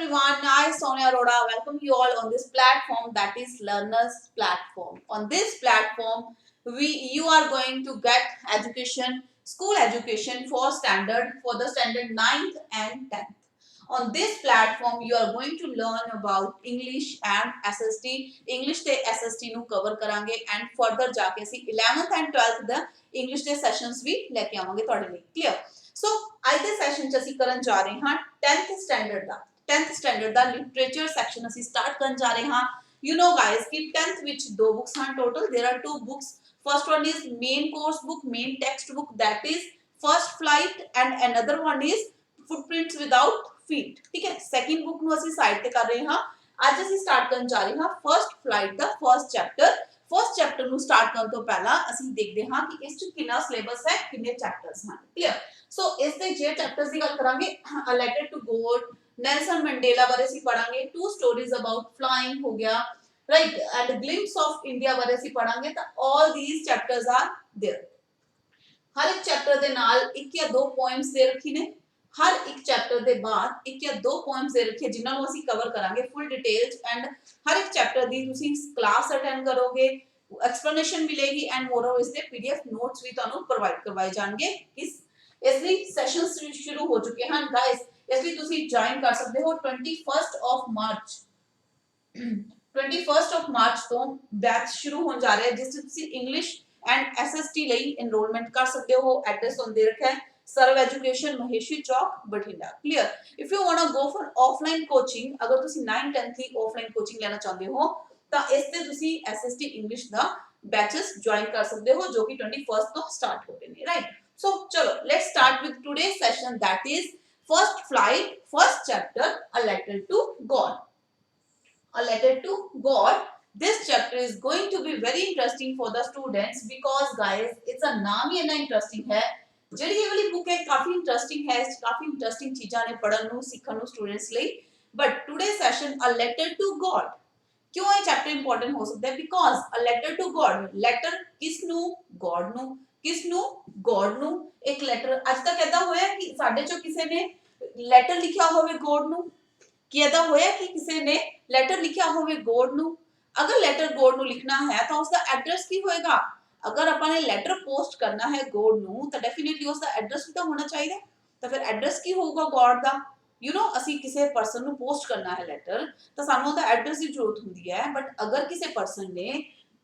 everyone, I Sonia Arora welcome you all on this platform, that is Learners Platform. On this platform, you are going to get education, school education for the standard 9th and 10th. On this platform, you are going to learn about English and SST. English ਤੇ SST ਨੂੰ cover ਕਰਾਂਗੇ and further ਜਾ ਕੇ ਅਸੀਂ 11th and 12th the English ਦੇ sessions ਵੀ ਲੈ ਕੇ ਆਵਾਂਗੇ ਤੁਹਾਡੇ ਲਈ clear। ਸੋ ਅੱਜ ਦੇ ਸੈਸ਼ਨ ਚ ਅਸੀਂ ਕਰਨ ਜਾ ਰਹੇ ਹਾਂ 10th ਸਟੈਂਡਰਡ ਦਾ 10th ਸਟੈਂਡਰਡ ਦਾ ਲਿਟਰੇਚਰ ਸੈਕਸ਼ਨ ਅਸੀਂ ਸਟਾਰਟ ਕਰਨ ਜਾ ਰਹੇ ਹਾਂ। ਯੂ نو ਗਾਇਸ ਕਿ 10th ਵਿੱਚ ਦੋ ਬੁక్స్ ਹਨ total. There are two books। first one is main course book, main text book, that is first flight, and another one is footprints without feet। ठीक है, सेकंड बुक ਨੂੰ ਅਸੀਂ side ਤੇ ਕਰ ਰਹੇ ਹਾਂ। ਅੱਜ ਅਸੀਂ ਸਟਾਰਟ ਕਰਨ ਜਾ ਰਹੇ ਹਾਂ ਫਰਸਟ ਫਲਾਈਟ ਦਾ ਫਰਸਟ ਚੈਪਟਰ। ਫਰਸਟ ਚੈਪਟਰ ਨੂੰ ਸਟਾਰਟ ਕਰਨ ਤੋਂ ਪਹਿਲਾਂ ਅਸੀਂ ਦੇਖਦੇ ਹਾਂ ਕਿ ਇਸ ਚ ਕਿੰਨਾ ਸਿਲੇਬਸ ਹੈ, ਕਿੰਨੇ ਚੈਪਟਰਸ ਹਨ। ਕਲੀਅਰ। ਸੋ ਇਸ ਦੇ ਜੇ ਚੈਪਟਰਸ ਦੀ ਗੱਲ ਕਰਾਂਗੇ, a letter to God, Nelson Mandela ਬਾਰੇ ਅਸੀਂ ਪੜਾਂਗੇ, ਟੂ ਸਟੋਰੀਜ਼ ਅਬਾਊਟ ਫਲਾਈਂਗ ਹੋ ਗਿਆ, right, and glimpses of India ਬਾਰੇ ਅਸੀਂ ਪੜਾਂਗੇ। ਤਾਂ all these chapters are there. ਹਰ ਇੱਕ ਚੈਪਟਰ ਦੇ ਨਾਲ ਇੱਕ ਜਾਂ ਦੋ ਪੋਇਮਸ ਦੇ ਰੱਖੀ ਨੇ। हर एक चैप्टर के बाद एक या दो पॉइंट्स दे रखे जिन्होंने ਅਸੀਂ कवर करांगे फुल डिटेल्स। एंड हर एक चैप्टर ਦੀ ਤੁਸੀਂ क्लास अटेंड करोगे, एक्सप्लेनेशन मिलेगी एंड मोरओवर इस दे पीडीएफ नोट्स भी ਤੁਹਾਨੂੰ प्रोवाइड करवाए जाएंगे। ਇਸ ਲਈ ਸੈਸ਼ਨਸ ਸ਼ੁਰੂ ਹੋ ਚੁੱਕੇ ਹਨ ਗਾਇਸ। ਇਸ ਲਈ ਤੁਸੀਂ ਜੁਆਇਨ ਕਰ ਸਕਦੇ ਹੋ 21st of March 21st of March ਤੋਂ ਬੈਚ ਸ਼ੁਰੂ ਹੋਣ ਜਾ ਰਿਹਾ ਹੈ, ਜਿਸ ਵਿੱਚ ਤੁਸੀਂ ਇੰਗਲਿਸ਼ ਐਂਡ ਐਸਐਸਟੀ ਲਈ ਐਨਰੋਲਮੈਂਟ ਕਰ ਸਕਦੇ ਹੋ। ਐਡਰੈਸ ਤੁਹਾਨੂੰ ਦੇ ਰੱਖਿਆ ਹੈ, सर्व एजुकेशन महेशी चौक Bathinda. Clear. If you want to go for offline coaching, अगर तुसी 9 10th की ऑफलाइन कोचिंग लेना चाहते हो ਤਾਂ ਇਸ ਤੇ ਤੁਸੀਂ ਐਸਐਸਟੀ ਇੰਗਲਿਸ਼ ਦਾ ਬੈਚਸ ਜੁਆਇਨ ਕਰ ਸਕਦੇ ਹੋ ਜੋ ਕਿ 21st ਤੋਂ ਸਟਾਰਟ ਹੋ ਰਹੇ ਨੇ, ਰਾਈਟ। ਸੋ ਚਲੋ let's start with today session, that is first flight, first chapter, a letter to god। a letter to god, this chapter is going to be very interesting for the students because guys it's a नाम ही इतना interesting है। ਜਿਹੜੀ ਇਹ ਵਾਲੀ book ਹੈ ਕਾਫੀ interesting ਹੈ, ਕਾਫੀ interesting ਚੀਜ਼ਾਂ ਨੇ ਪੜਨ ਨੂੰ, ਸਿੱਖਣ ਨੂੰ ਸਟੂਡੈਂਟਸ ਲਈ। But today session a letter to God, ਕਿਉਂ ਇਹ ਚੈਪਟਰ ਇੰਪੋਰਟੈਂਟ ਹੋ ਸਕਦਾ ਹੈ? Because a letter to God, letter ਕਿਸ ਨੂੰ? ਗॉड ਨੂੰ। ਕਿਸ ਨੂੰ? ਗॉड ਨੂੰ। ਇੱਕ ਲੈਟਰ ਅੱਜ ਤੱਕ ਐਦਾਂ ਹੋਇਆ ਕਿ ਸਾਡੇ ਚੋਂ ਕਿਸੇ ਨੇ ਲੈਟਰ ਲਿਖਿਆ ਹੋਵੇ ਗॉड ਨੂੰ? ਕੀ ਐਦਾਂ ਹੋਇਆ ਕਿ ਕਿਸੇ ਨੇ ਲੈਟਰ ਲਿਖਿਆ ਹੋਵੇ ਗॉड ਨੂੰ? ਅਗਰ ਲੈਟਰ ਗॉड ਨੂੰ ਲਿਖਣਾ ਹੈ ਤਾਂ ਉਸ ਦਾ ਐਡਰੈਸ ਕੀ ਹੋਏਗਾ? अगर अपन ने लेटर पोस्ट करना है गॉड नु तो डेफिनेटली उसका एड्रेस भी तो होना चाहिए। तो फिर एड्रेस की होगा गॉड दा? यू नो ਅਸੀਂ ਕਿਸੇ ਪਰਸਨ ਨੂੰ ਪੋਸਟ ਕਰਨਾ ਹੈ ਲੈਟਰ ਤਾਂ ਸਾਨੂੰ ਉਹਦਾ ਐਡਰੈਸ ਦੀ ਜ਼ਰੂਰਤ ਹੁੰਦੀ ਹੈ। ਬਟ ਅਗਰ ਕਿਸੇ ਪਰਸਨ ਨੇ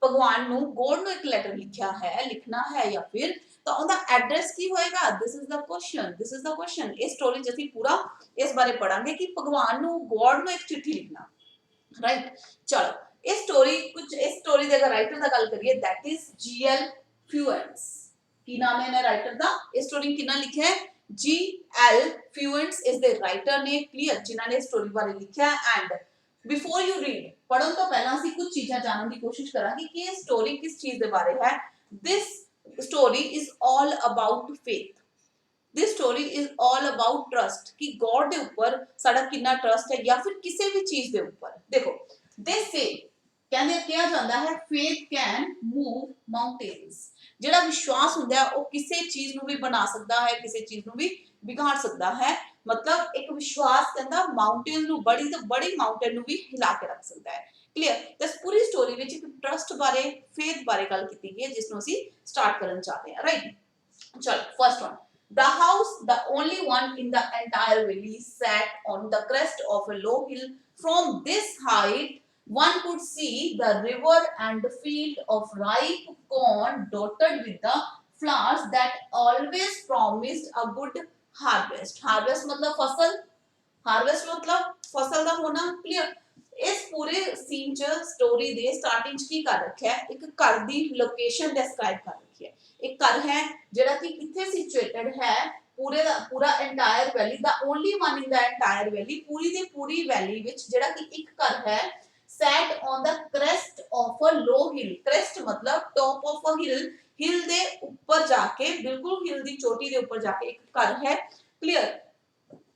ਭਗਵਾਨ ਨੂੰ ਗॉड ਨੂੰ ਇੱਕ ਲੈਟਰ ਲਿਖਣਾ ਹੈ ਜਾਂ ਫਿਰ ਤਾਂ ਉਹਦਾ ਐਡਰੈਸ ਕੀ ਹੋਏਗਾ? This is the question, this is the question. ਇਸ ਸਟੋਰੀ ਚ ਅਸੀਂ ਪੂਰਾ ਇਸ ਬਾਰੇ ਪੜਾਂਗੇ ਕਿ ਭਗਵਾਨ ਨੂੰ ਗॉड ਨੂੰ ਇੱਕ ਚਿੱਠੀ ਲਿਖਣਾ, ਰਾਈਟ। ਚਲੋ इस स्टोरी ਦੇ ਅਗਰ ਰਾਈਟਰ ਦਾ ਗੱਲ ਕਰੀਏ, that is GL Fewens। ਕੀ ਨਾਮ ਹੈ ਇਹਨਾਂ ਰਾਈਟਰ ਦਾ? ਇਸ ਸਟੋਰੀ ਕਿਹਨਾਂ ਲਿਖਿਆ ਹੈ? GL Fewens is the writer ਨੇ, ਕਲੀਅਰ, ਜਿਨ੍ਹਾਂ ਨੇ ਸਟੋਰੀ ਬਾਰੇ ਲਿਖਿਆ। ਐਂਡ ਬਿਫੋਰ ਯੂ ਰੀਡ, ਪੜਨ ਤੋਂ ਪਹਿਲਾਂ ਅਸੀਂ ਕੁਝ ਚੀਜ਼ਾਂ ਜਾਣਨ ਦੀ ਕੋਸ਼ਿਸ਼ ਕਰਾਂਗੇ ਕਿ ਇਹ ਸਟੋਰੀ ਕਿਸ ਚੀਜ਼ ਦੇ ਬਾਰੇ ਹੈ। this story is all about faith। this story is all about trust ਕਿ God ਦੇ ਉੱਪਰ ਸਾਡਾ ਕਿੰਨਾ ਟਰਸਟ ਹੈ ਜਾਂ ਫਿਰ ਕਿਸੇ ਵੀ ਚੀਜ਼ ਦੇ ਉੱਪਰ। ਦੇਖੋ they say, ਕਹਿੰਦੇ ਕਿਹਾ ਜਾਂਦਾ ਹੈ faith can move mountains। ਜਿਹੜਾ ਵਿਸ਼ਵਾਸ ਹੁੰਦਾ ਹੈ ਉਹ ਕਿਸੇ ਚੀਜ਼ ਨੂੰ ਵੀ ਬਣਾ ਸਕਦਾ ਹੈ, ਕਿਸੇ ਚੀਜ਼ ਨੂੰ ਵੀ ਵਿਗਾੜ ਸਕਦਾ ਹੈ। ਮਤਲਬ ਇੱਕ ਵਿਸ਼ਵਾਸ ਕਹਿੰਦਾ ਮਾਊਂਟੇਨ ਨੂੰ, ਬੜੀ ਤੋਂ ਬੜੀ ਮਾਊਂਟੇਨ ਨੂੰ ਵੀ ਹਿਲਾ ਕੇ ਰੱਖ ਸਕਦਾ ਹੈ। ਕਲੀਅਰ। ਤੇ ਇਸ ਪੂਰੀ ਸਟੋਰੀ ਵਿੱਚ ਇੱਕ ਟਰਸਟ ਬਾਰੇ, ਫੇਥ ਬਾਰੇ ਗੱਲ ਕੀਤੀ ਗਈ ਹੈ ਜਿਸ ਨੂੰ ਅਸੀਂ ਸਟਾਰਟ ਕਰਨ ਚਾਹਦੇ ਹਾਂ, ਰਾਈਟ। ਚਲੋ first one, the house, the only one in the entire valley, sat on the crest of a low hill। from this height one could see the river and the field of ripe corn dotted with the flowers that always promised a good harvest। harvest मतलब फसल, harvest मतलब फसल ਦਾ ਹੋਣਾ, clear. ਇਸ ਪੂਰੇ scene ਚ story ਦੇ starting ਚ ਕੀ ਕਰ ਰੱਖਿਆ ਹੈ? ਇੱਕ ਘਰ ਦੀ ਲੋਕੇਸ਼ਨ ਡਿਸਕ੍ਰਾਈਬ ਕਰ ਰੱਖੀ ਹੈ। ਇੱਕ ਘਰ ਹੈ ਜਿਹੜਾ ਕਿ ਕਿੱਥੇ ਸਿਚੁਏਟਡ ਹੈ? ਪੂਰੇ ਦਾ ਪੂਰਾ entire valley, the only one in the entire valley, ਪੂਰੀ ਦੀ ਪੂਰੀ ਵੈਲੀ ਵਿੱਚ ਜਿਹੜਾ ਕਿ ਇੱਕ ਘਰ ਹੈ। sat on the crest of a low hill। crest मतलब top of a hill, hill ਦੇ ਉੱਪਰ ਜਾ ਕੇ, ਬਿਲਕੁਲ hill ਦੀ ਚੋਟੀ ਦੇ ਉੱਪਰ ਜਾ ਕੇ ਇੱਕ ਘਰ ਹੈ, clear.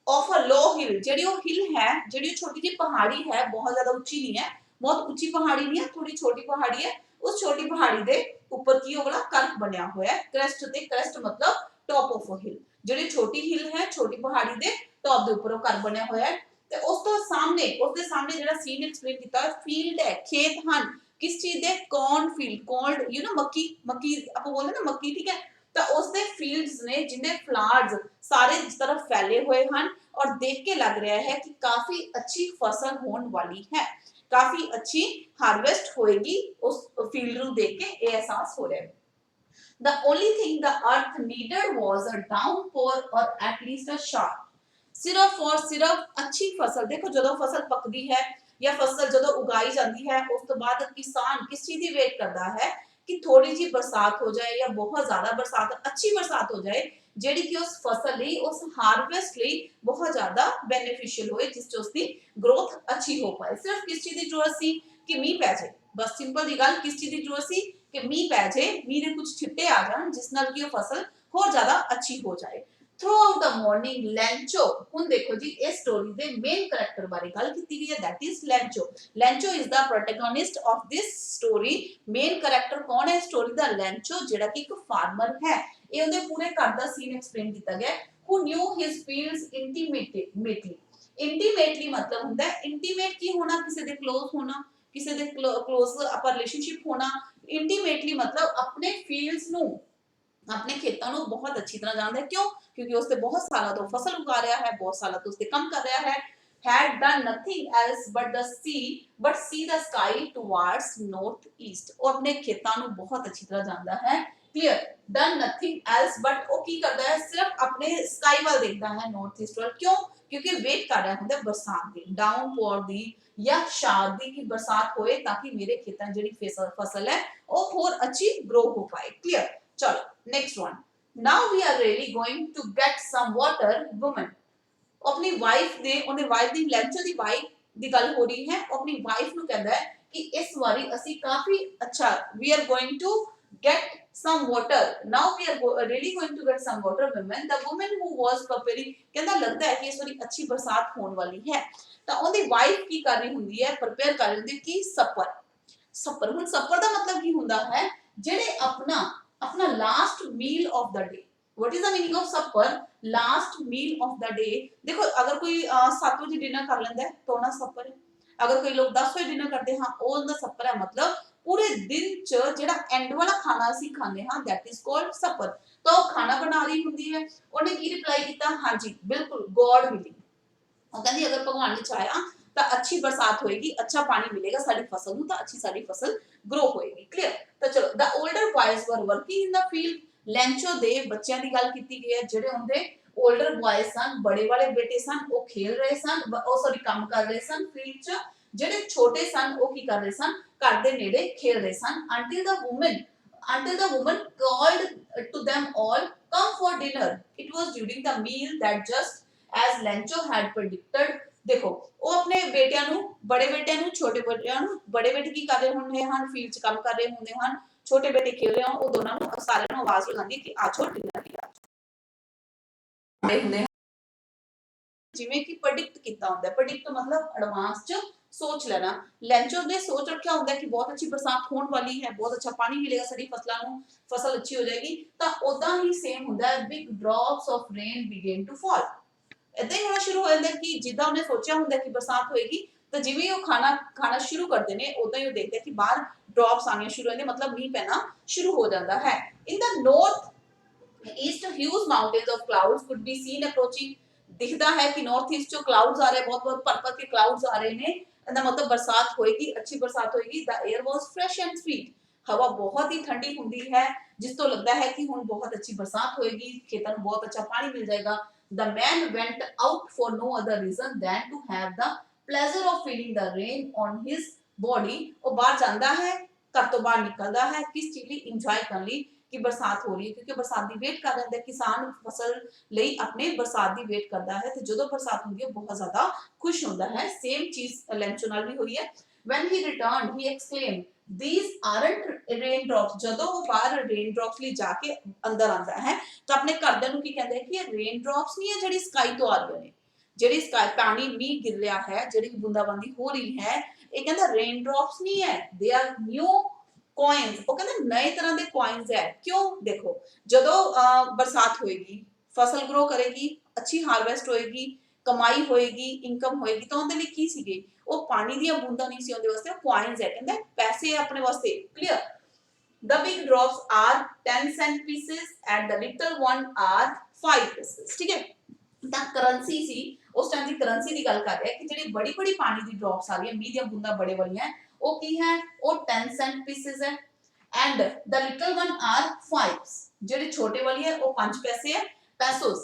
of a low hill, ਜਿਹੜੀ ਉਹ hill ਹੈ, ਜਿਹੜੀ ਛੋਟੀ ਜਿਹੀ ਪਹਾੜੀ ਹੈ, ਬਹੁਤ ਜ਼ਿਆਦਾ ਉੱਚੀ ਨਹੀਂ ਹੈ, ਬਹੁਤ ਉੱਚੀ ਪਹਾੜੀ ਨਹੀਂ ਹੈ, ਥੋੜੀ ਛੋਟੀ ਪਹਾੜੀ ਹੈ। ਉਸ ਛੋਟੀ ਪਹਾੜੀ ਦੇ ਉੱਪਰ ਕੀ ਹੋਗਾ? ਘਰ ਬਣਿਆ ਹੋਇਆ ਹੈ। crest ਤੇ crest मतलब top of a hill, ਜਿਹੜੀ ਛੋਟੀ hill ਹੈ, ਛੋਟੀ ਪਹਾੜੀ ਦੇ ਟੌਪ ਦੇ ਉੱਪਰ ਉਹ ਘਰ ਬਣਿਆ ਹੋਇਆ ਹੈ। ਤੇ ਉਸ ਤੋਂ ਸਾਹਮਣੇ ਉਸਦੇ ਸਾਹਮਣੇ ਜਿਹੜਾ ਸੀਨ ਐਕਸਪਲੇਨ ਕੀਤਾ ਫੀਲਡ ਹੈ ਖੇਤ ਹਨ ਕਿਸ ਚੀਜ਼ ਦੇ corn field corn you know ਮੱਕੀ ਆਪਾਂ ਬੋਲਦੇ ਨਾ ਮੱਕੀ ਠੀਕ ਹੈ ਤਾਂ ਉਸਦੇ ਫੀਲਡਸ ਨੇ ਜਿੰਨੇ ਫਲਾवर्स ਸਾਰੇ ਇਸ ਤਰफ फैले हुए ਹਨ और देख के लग रहा है कि काफी अच्छी फसल होने वाली है काफी अच्छी हार्वेस्ट होएगी उस फील्ड ਨੂੰ देख के ਇਹ एहसास हो रहा है the only thing the earth needed was a downpour or at least a shower सिर्फ और सिर्फ अच्छी फसल देखो ਜਦੋਂ फसल ਪੱਕਦੀ ਹੈ ਜਾਂ फसल ਜਦੋਂ ਉਗਾਈ ਜਾਂਦੀ ਹੈ ਉਸ ਤੋਂ ਬਾਅਦ ਕਿਸਾਨ ਕਿਸ ਚੀਜ਼ ਦੀ ਵੇਟ ਕਰਦਾ ਹੈ कि थोड़ी जी बरसात हो जाए या बहुत ज्यादा बरसात अच्छी बरसात हो जाए ਜਿਹੜੀ ਕਿ ਉਸ ਫਸਲ ਲਈ ਉਸ ਹਾਰਵੈਸਟ ਲਈ ਬਹੁਤ ਜ਼ਿਆਦਾ ਬੈਨੀਫੀਸ਼ੀਅਲ ਹੋਏ ਜਿਸ ਚ ਉਸਦੀ ਗਰੋਥ ਅੱਛੀ ਹੋ ਪਾਏ ਸਿਰਫ ਕਿਸ ਚੀਜ਼ ਦੀ ਜ਼ਰੂਰਤ ਸੀ ਕਿ ਮੀਂਹ ਪੈ ਜਾਏ ਬਸ ਸਿੰਪਲ ਦੀ ਗੱਲ ਕਿਸ ਚੀਜ਼ ਦੀ ਜ਼ਰੂਰਤ ਸੀ ਕਿ ਮੀਂਹ ਪੈ ਜਾਏ ਮੀਂਹ ਦੇ ਕੁਝ ਛਿੱਟੇ ਆ ਜਾਣ ਜਿਸ ਨਾਲ ਕਿ ਉਹ ਫਸਲ ਹੋਰ ਜ਼ਿਆਦਾ ਅੱਛੀ ਹੋ ਜਾਏ throughout the morning ਲੈਂਚੋ ਹੁਣ ਦੇਖੋ ਜੀ ਇਸ ਸਟੋਰੀ ਦੇ ਮੇਨ ਕੈਰੈਕਟਰ ਬਾਰੇ ਗੱਲ ਕੀਤੀ ਗਈ ਹੈ that is ਲੈਂਚੋ is the protagonist of this story main character ਕੌਣ ਹੈ ਸਟੋਰੀ ਦਾ ਲੈਂਚੋ ਜਿਹੜਾ ਕਿ ਇੱਕ ਫਾਰਮਰ ਹੈ ਇਹ ਉਹਦੇ ਪੂਰੇ ਘਰ ਦਾ ਸੀਨ ਐਕਸਪਲੇਨ ਕੀਤਾ ਗਿਆ who knew his fields intimately मतलब ਹੁੰਦਾ ਹੈ ਇੰਟੀਮੇਟ ਕੀ ਹੋਣਾ ਕਿਸੇ ਦੇ ক্লোਜ਼ ਹੋਣਾ ਕਿਸੇ ਦੇ ক্লোਜ਼ ਆਪਾਂ ਰਿਲੇਸ਼ਨਸ਼ਿਪ ਹੋਣਾ ਇੰਟੀਮੇਟਲੀ मतलब अपने फील्ड्स ਨੂੰ अपने खेतों ਨੂੰ बहुत अच्छी तरह जानता है क्यों क्योंकि उसने बहुत सालों तो फसल उगा रहा है बहुत सालों तो उसने काम कर रहा है had done nothing else but see the sky towards northeast ਉਹ ਆਪਣੇ ਖੇਤਾਂ ਨੂੰ ਬਹੁਤ ਅੱਛੀ ਤਰ੍ਹਾਂ ਜਾਣਦਾ ਹੈ clear done nothing else but ਉਹ ਕੀ ਕਰਦਾ ਹੈ ਸਿਰਫ ਆਪਣੇ sky ਵੱਲ ਦੇਖਦਾ ਹੈ northeast ਵੱਲ ਕਿਉਂ ਕਿਉਂਕਿ ਵੇਟ ਕਰ ਰਿਹਾ ਹੁੰਦਾ ਬਰਸਾਤ ਦੀ ਡਾਊਨਪੋਰ ਦੀ ਜਾਂ ਸ਼ਾਦ ਦੀ ਕਿ ਬਰਸਾਤ ਹੋਏ ਤਾਂ ਕਿ ਮੇਰੇ ਖੇਤਾਂ ਜਿਹੜੀ ਫਸਲ ਹੈ ਉਹ ਹੋਰ ਅੱਛੀ ਗਰੋ ਹੋ ਪਾਏ clear चलो next one now we are really going to get some water woman अपनी वाइफ ने ਉਹਨੇ ਵਾਈਫ ਦੀ ਲੈਂਚਰ ਦੀ ਵਾਈਫ ਦੀ ਗੱਲ ਹੋ ਰਹੀ ਹੈ ਉਹ ਆਪਣੀ ਵਾਈਫ ਨੂੰ ਕਹਿੰਦਾ ਹੈ ਕਿ ਇਸ ਵਾਰੀ ਅਸੀਂ ਕਾਫੀ ਅੱਛਾ we are going to get some water now we are really going to get some water women the woman who was preparing ਕਹਿੰਦਾ ਲੱਗਦਾ ਹੈ ਕਿ ਇਸ ਵਾਰੀ ਅੱਛੀ ਬਰਸਾਤ ਹੋਣ ਵਾਲੀ ਹੈ ਤਾਂ ਉਹਦੀ ਵਾਈਫ ਕੀ ਕਰ ਰਹੀ ਹੁੰਦੀ ਹੈ ਪ੍ਰਪੇਅਰ ਕਰ ਰਹੀ ਹੁੰਦੀ ਕਿ ਸੱਪਰ ਹੁਣ ਸੱਪਰ ਦਾ ਮਤਲਬ ਕੀ ਹੁੰਦਾ ਹੈ ਜਿਹੜੇ अपना last meal of the day what is the meaning of supper last meal of the day देखो अगर कोई 7 बजे डिनर कर लेंदा है तो ना सपर है अगर कोई लोग 10 बजे डिनर करते हैं वो उनका सपर है मतलब पूरे दिन च जेड़ा एंड वाला खाना ਅਸੀਂ ਖਾਂਦੇ ਹਾਂ दैट इज कॉल्ड सपर तो खाना बना रही ਹੁੰਦੀ ਹੈ ਉਹਨੇ ਕੀ ਰਿਪਲਾਈ ਕੀਤਾ ਹਾਂਜੀ ਬਿਲਕੁਲ गॉड मिली ਉਹ ਕਹਿੰਦੀ ਅਗਰ ਭਗਵਾਨ ਨੇ ਚਾਹਿਆ ਤਾਂ ਅੱਛੀ ਬਰਸਾਤ ਹੋਏਗੀ ਅੱਛਾ ਪਾਣੀ ਮਿਲੇਗਾ ਸਾਡੀ ਫਸਲ ਨੂੰ ਤਾਂ ਅੱਛੀ ਸਾਡੀ ਫਸਲ ग्रो होएगी क्लियर तो चलो the older boys were working in the field ਲੈਂਚੋ ਦੇ ਬੱਚਿਆਂ ਦੀ ਗੱਲ ਕੀਤੀ ਗਈ ਹੈ ਜਿਹੜੇ ਹੁੰਦੇ 올ਡਰ ਬॉयਜ਼ ਸਨ ਬੜੇ ਵਾਲੇ ਬੇਟੇ ਸਨ ਉਹ ਖੇਲ ਰਹੇ ਸਨ ਉਹ ਸੌਰੀ ਕੰਮ ਕਰ ਰਹੇ ਸਨ ਫੀਲਡ 'ਚ ਜਿਹੜੇ ਛੋਟੇ ਸਨ ਉਹ ਕੀ ਕਰ ਰਹੇ ਸਨ ਘਰ ਦੇ ਨੇੜੇ ਖੇਲ ਰਹੇ ਸਨ until the woman called to them all come for dinner it was during the meal that just as Lencho had predicted देखो ਉਹ ਆਪਣੇ ਬੇਟਿਆਂ ਨੂੰ ਬੜੇ ਬੇਟਿਆਂ ਨੂੰ ਛੋਟੇ ਬੇਟਿਆਂ ਨੂੰ ਬੜੇ ਬੇਟੇ ਕੀ ਕਰ ਰਹੇ ਹੁੰਦੇ ਹਨ ਫੀਲਡ 'ਚ ਕੰਮ ਕਰ ਰਹੇ ਹੁੰਦੇ ਹਨ ਛੋਟੇ ਬੇਟੇ ਖੇਲ ਰਹੇ ਹਨ ਉਹ ਦੋਨਾਂ ਨੂੰ ਸਾਰਿਆਂ ਨੂੰ ਆਵਾਜ਼ ਲਗਾਉਂਦੀ ਕਿ ਆ ਛੋੜ ਡਿਨਰ ਲਿਆ ਹੁੰਦੇ ਜਿਵੇਂ ਕਿ ਪ੍ਰੈਡਿਕਟ ਕੀਤਾ ਹੁੰਦਾ ਪ੍ਰੈਡਿਕਟ ਮਤਲਬ ਐਡਵਾਂਸ 'ਚ सोच लेना ਲੈਂਚੋ ने सोच रखा ਹੁੰਦਾ कि बहुत अच्छी बरसात होने वाली है बहुत अच्छा पानी मिलेगा सारी फसलों ਨੂੰ फसल अच्छी हो जाएगी ਤਾਂ ਉਦਾਂ ਹੀ ਸੇਮ ਹੁੰਦਾ ਹੈ big drops of rain begin to fall ਇਦਾਂ ਹੀ ਹੋਣਾ ਸ਼ੁਰੂ ਹੋ ਜਾਂਦਾ ਕਿ ਜਿੱਦਾਂ ਉਹਨੇ ਸੋਚਿਆ ਹੁੰਦਾ ਕਿ ਬਰਸਾਤ ਹੋਏਗੀ ਤਾਂ ਜਿਵੇਂ ਉਹ ਖਾਣਾ ਸ਼ੁਰੂ ਕਰਦੇ ਨੇ ਉਦਾਂ ਹੀ ਉਹ ਦੇਖਦੇ ਕਿ ਬਾਹਰ ਡ੍ਰੌਪਸ ਆਉਣੀਆਂ ਸ਼ੁਰੂ ਹੁੰਦੇ ਮਤਲਬ ਮੀਂਹ ਪੈਣਾ ਸ਼ੁਰੂ ਹੋ ਜਾਂਦਾ ਹੈ in the north east huge mountains of clouds could be seen approaching ਦਿਖਦਾ ਹੈ ਕਿ ਨਾਰਥ ਈਸਟ ਚੋਂ ਕਲਾਉਡਸ ਆ ਰਹੇ ਬਹੁਤ ਭਰ ਕੇ ਕਲਾਉਡਸ ਆ ਰਹੇ ਨੇ ਇਹਦਾ ਮਤਲਬ ਬਰਸਾਤ ਹੋਏਗੀ ਅੱਛੀ ਬਰਸਾਤ ਹੋਏਗੀ the air was fresh and sweet ਹਵਾ ਬਹੁਤ ਹੀ ਠੰਡੀ ਹੁੰਦੀ ਹੈ ਜਿਸ ਤੋਂ ਲੱਗਦਾ ਹੈ ਕਿ ਹੁਣ ਬਹੁਤ ਅੱਛੀ ਬਰਸਾਤ ਹੋਏਗੀ ਖੇਤਾਂ ਨੂੰ ਬਹੁਤ ਅੱਛਾ ਪਾਣੀ ਮਿਲ ਜਾਏਗਾ the man went out for no other reason than to have the pleasure of feeling the rain on his body ਉਹ ਬਾਹਰ ਜਾਂਦਾ ਹੈ ਘਰ ਤੋਂ ਬਾਹਰ ਨਿਕਲਦਾ ਹੈ ਕਿਸ ਚੀਜ਼ ਲਈ ਇੰਜੋਏ ਕਰਨ ਲਈ कि बरसात हो रही है क्योंकि बरसात की वेट कर रहे हैं किसान फसल ਲਈ अपने बरसात की वेट करता है ਤੇ ਜਦੋਂ ਬਰਸਾਤ ਹੁੰਦੀ ਹੈ ਬਹੁਤ ਜ਼ਿਆਦਾ ਖੁਸ਼ ਹੁੰਦਾ ਹੈ ਸੇਮ ਚੀਜ਼ ਲੈਂਚੋ ਨਾਲ ਵੀ ਹੋਈ ਹੈ when he returned he exclaimed these aren't raindrops ਜਦੋਂ ਉਹ ਬਾਹਰ raindrops ਲਈ ਜਾ ਕੇ ਅੰਦਰ ਆਂਦਾ ਹੈ ਤਾਂ ਆਪਣੇ ਘਰਦਿਆਂ ਨੂੰ ਕੀ ਕਹਿੰਦਾ ਹੈ ਕਿ ਇਹ raindrops ਨਹੀਂ ਹੈ ਜਿਹੜੀ ਸਕਾਈ ਤੋਂ ਆ ਰਹੀਆਂ ਨੇ ਜਿਹੜੀ ਸਕਾਈ ਪਾਣੀ ਮੀਂਹ ਗਿਰ ਰਿਹਾ ਹੈ ਜਿਹੜੀ ਬੂੰਦਾਬਾਂਦੀ ਹੋ ਰਹੀ ਹੈ ਇਹ ਕਹਿੰਦਾ raindrops ਨਹੀਂ ਹੈ they are new कॉइन्स ਉਹ ਕਹਿੰਦਾ ਨਏ ਤਰ੍ਹਾਂ ਦੇ ਕॉइन्स ਹੈ ਕਿਉਂ ਦੇਖੋ ਜਦੋਂ ਬਰਸਾਤ ਹੋਏਗੀ फसल ग्रो करेगी अच्छी हार्वेस्ट होएगी ਕਮਾਈ ਹੋਏਗੀ, ਇਨਕਮ ਹੋਏਗੀ ਤਾਂ ਉਹਦੇ ਲਈ ਕੀ ਸੀਗੇ, ਉਹ ਪਾਣੀ ਦੀਆਂ ਬੂੰਦਾਂ ਨਹੀਂ ਸੀ ਉਹਦੇ ਵਾਸਤੇ, ਕੁਆਇਨਸ ਹੈ, ਕਹਿੰਦਾ ਪੈਸੇ ਆ ਆਪਣੇ ਵਾਸਤੇ। Clear. The big drops are 10 cent pieces and the little one are 5 pieces। ठीक है, ਤਾਂ ਕਰੰਸੀ ਸੀ ਉਸ ਟਾਈਮ ਦੀ, ਕਰੰਸੀ ਦੀ ਗੱਲ ਕਰ ਰਿਹਾ ਕਿ ਜਿਹੜੀ ਬੜੀ ਬੜੀ ਪਾਣੀ ਦੀ ਡ੍ਰੌਪਸ ਆ ਰਹੀਆਂ, ਮੀਂਹ ਦੀਆਂ ਬੂੰਦਾਂ ਬੜੇ ਵਾਲੀਆਂ, ਉਹ ਕੀ ਹੈ, ਉਹ 10 cent pieces ਹੈ, and the little one are 5, ਜਿਹੜੀ ਛੋਟੇ ਵਾਲੀ ਹੈ ਉਹ 5 ਪੈਸੇ ਹੈ। ਪੈਸੋਸ,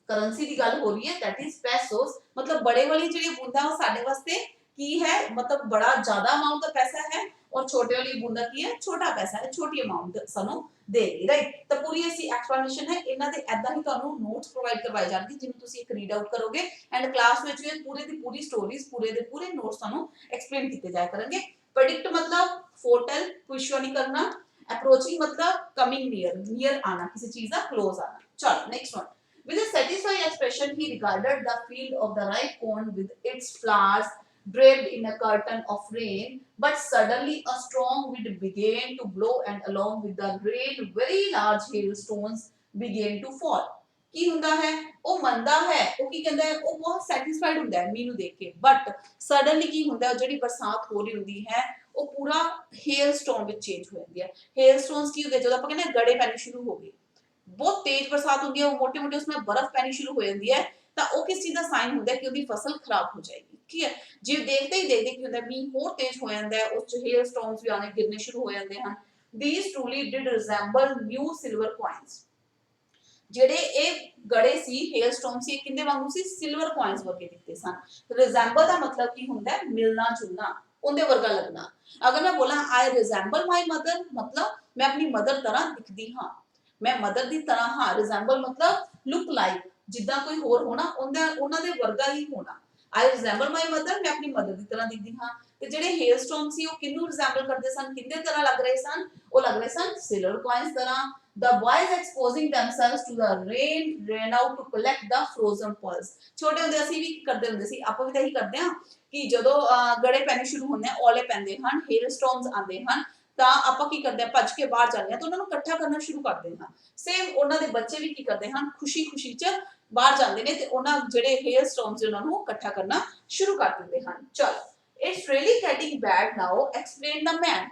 ਕਰੰਸੀ ਦੀ ਗੱਲ ਹੋ ਰਹੀ ਹੈ, that is pesos, मतलब बड़े वाली ਜਿਹੜੀ ਬੂੰਦਾਂ ਉਹ ਸਾਡੇ ਵਾਸਤੇ ਕੀ ਹੈ, मतलब बड़ा ज्यादा अमाउंट ਦਾ ਪੈਸਾ ਹੈ, और छोटे वाली बूंदा की है छोटा पैसा है, छोटी अमाउंट ਸਾਨੂੰ ਦੇਗੀ। ਰਾਈਟ, ਤਾਂ ਪੂਰੀ ਅਸੀਂ ਐਕਸਪਲੇਨੇਸ਼ਨ ਹੈ ਇਹਨਾਂ ਦੇ ਐਦਾਂ ਹੀ ਤੁਹਾਨੂੰ ਨੋਟਸ ਪ੍ਰੋਵਾਈਡ ਕਰਵਾਏ ਜਾਣਗੇ, ਜਿਹਨੂੰ ਤੁਸੀਂ ਇੱਕ ਰੀਡ ਆਊਟ ਕਰੋਗੇ ਐਂਡ ਕਲਾਸ ਵਿੱਚ ਵੀ ਪੂਰੇ ਦੀ ਪੂਰੀ ਸਟੋਰੀਜ਼, ਪੂਰੇ ਦੇ ਪੂਰੇ ਨੋਟਸ ਤੁਹਾਨੂੰ ਐਕਸਪਲੇਨ ਕੀਤੇ ਜਾਇਆ ਕਰਨਗੇ। प्रेडिक्ट मतलब फोरटेल, भविष्यवाणी करना। अप्रोचिंग मतलब कमिंग नियर, नियर आना, किसी चीज का क्लोज आना। चलो next one. With a satisfied expression, he regarded the field of the ripe corn with its flowers draped in a curtain of rain. But suddenly a strong wind began to blow, and along with the rain, very large hailstones began to fall. ਕੀ ਹੁੰਦਾ ਹੈ, ਉਹ ਮੰਨਦਾ ਹੈ, ਉਹ ਕੀ ਕਹਿੰਦਾ ਹੈ, ਉਹ ਬਹੁਤ ਸੈਟੀਸਫਾਈਡ ਹੁੰਦਾ ਹੈ ਮੀਂਹ ਨੂੰ ਦੇਖ ਕੇ, ਬਟ ਸਡਨਲੀ ਕੀ ਹੁੰਦਾ, ਜਿਹੜੀ ਬਰਸਾਤ ਹੋ ਰਹੀ ਹੁੰਦੀ ਹੈ ਉਹ ਪੂਰਾ ਹੇਲ ਸਟੋਰਮ ਵਿੱਚ ਚੇਂਜ ਹੋ ਜਾਂਦੀ ਹੈ। ਹੇਲ ਸਟੋਨਸ ਕੀ ਹੁੰਦੇ, ਜਦੋਂ ਆਪਾਂ ਕਹਿੰਦੇ ਗੜੇ ਪੈਣੇ ਸ਼ੁਰੂ ਹੋ ਗਏ, ਬਹੁਤ ਤੇਜ਼ ਬਰਸਾਤ ਹੁੰਦੀ ਹੈ, ਮੋਟੇ ਮੋਟੇ ਉਸमें ਬਰਫ਼ ਪੈਣੀ ਸ਼ੁਰੂ ਹੋ ਜਾਂਦੀ ਹੈ, ਤਾਂ ਉਹ ਕਿਸ ਚੀਜ਼ ਦਾ ਸਾਈਨ ਹੁੰਦਾ ਹੈ ਕਿ ਉਹਦੀ ਫਸਲ ਖਰਾਬ ਹੋ ਜਾਏਗੀ। ਠੀਕ ਹੈ, ਜੇ ਦੇਖਦੇ ਹੀ ਦੇਖਦੇ ਕੀ ਹੁੰਦਾ, ਮੀਂਹ ਹੋਰ ਤੇਜ਼ ਹੋ ਜਾਂਦਾ ਹੈ, ਉਸ ਚ ਹੇਲ ਸਟੋਰਮਸ ਵੀ ਆਣੇ ਗਿਰਨੇ ਸ਼ੁਰੂ ਹੋ ਜਾਂਦੇ ਹਨ। These truly did resemble new silver coins। ਜਿਹੜੇ ਇਹ ਗੜੇ ਸੀ, ਹੇਲ ਸਟੋਰਮ ਸੀ, ਕਿੰਨੇ ਵਾਂਗੂ ਸੀ, ਸਿਲਵਰ ਕੋਇਨਸ ਵਰਗੇ ਦਿਖਦੇ ਸਨ। ਰਿਜ਼ੈਂਬਲ ਦਾ ਮਤਲਬ ਕੀ ਹੁੰਦਾ ਹੈ, ਮਿਲਣਾ ਜੁਲਣਾ, ਉਹਦੇ ਵਰਗਾ ਲੱਗਣਾ। ਅਗਰ ਮੈਂ ਬੋਲਾਂ ਆਈ ਰਿਜ਼ੈਂਬਲ ਮਾਈ ਮਦਰ, मतलब मैं अपनी मदर तरह दिखती हाँ, मैं मदर ਦੀ ਤਰ੍ਹਾਂ ਹਾਂ। ਰਿਜ਼ੈਂਬਲ मतलब लुक लाइक, ਜਿੱਦਾਂ ਕੋਈ ਹੋਰ ਹੋਣਾ, ਉਹਨਾਂ ਦੇ ਵਰਗਾ ਹੀ ਹੋਣਾ। ਆਈ ਰਿਜ਼ੈਂਬਲ ਮਾਈ ਮਦਰ, ਮੈਂ ਆਪਣੀ ਮਦਰ ਦੀ ਤਰ੍ਹਾਂ ਦਿਖਦੀ ਹਾਂ। ਤੇ ਜਿਹੜੇ ਹੇਲ ਸਟੋਰਮ ਸੀ ਉਹ ਕਿਹਨੂੰ ਰਿਜ਼ੈਂਬਲ ਕਰਦੇ ਸਨ, ਕਿੰਦੇ ਤਰ੍ਹਾਂ ਲੱਗ ਰਹੇ ਸਨ, ਉਹ ਲੱਗ ਰਹੇ ਸਨ ਸਿਲਵਰ ਕੋਇਨਸ ਤਰ੍ਹਾਂ। The boys exposing themselves to the rain ran out to collect the frozen pearls। ਛੋਟੇ ਹੁੰਦੇ ਅਸੀਂ ਵੀ ਕਰਦੇ ਹੁੰਦੇ ਸੀ, ਆਪਾਂ ਵੀ ਤਾਂ ਇਹੀ ਕਰਦੇ ਹਾਂ ਕਿ ਜਦੋਂ ਗੜੇ ਪੈਣੇ ਸ਼ੁਰੂ ਹੁੰਦੇ ਆ, ਔਲੇ ਪੈਂਦੇ ਹਨ, ਹੇਲ ਸਟੋਰਮਸ ਆਉਂਦੇ ਹਨ, ਤਾਂ ਆਪਾਂ ਕੀ ਕਰਦੇ ਆ, ਭੱਜ ਕੇ ਬਾਹਰ ਜਾਂਦੇ ਆ, ਤਾਂ ਉਹਨਾਂ ਨੂੰ ਇਕੱਠਾ ਕਰਨਾ ਸ਼ੁਰੂ ਕਰਦੇ ਹਾਂ। ਸੇਮ ਉਹਨਾਂ ਦੇ ਬੱਚੇ ਵੀ ਕੀ ਕਰਦੇ ਹਨ, ਖੁਸ਼ੀ ਖੁਸ਼ੀ ਚ ਬਾਹਰ ਜਾਂਦੇ ਨੇ ਤੇ ਉਹਨਾਂ ਜਿਹੜੇ ਹੇਲ ਸਟੋਰਮਸ ਉਹਨਾਂ ਨੂੰ ਇਕੱਠਾ ਕਰਨਾ ਸ਼ੁਰੂ ਕਰ ਦਿੰਦੇ ਹਨ। ਚਲੋ, it's really getting bad now, explain the man.